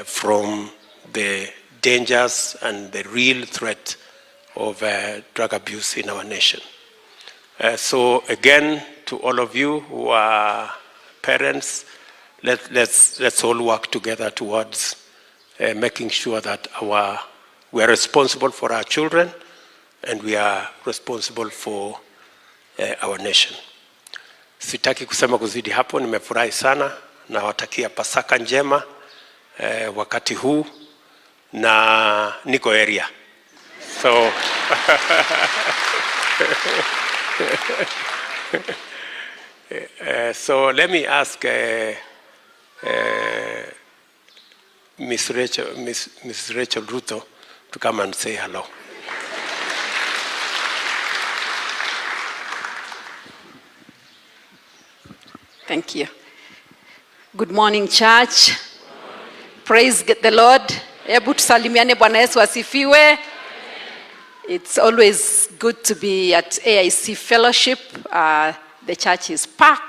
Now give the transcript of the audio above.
from the dangers and the real threat of drug abuse in our nation. So again, to all of you who are parents, let's all work together towards making sure that we are responsible for our children and we are responsible for our nation. Sitaki kusema kuzidi hapo, nimefurahi sana na watakia Pasaka njema wakati huu na Niko Area. So so let me ask Miss Rachel Ruto to come and say hello. Thank you. Good morning, church. Praise the Lord. Hebu tusalimiane. Bwana Yesu asifiwe. It's always good to be at AIC Fellowship. The church is packed.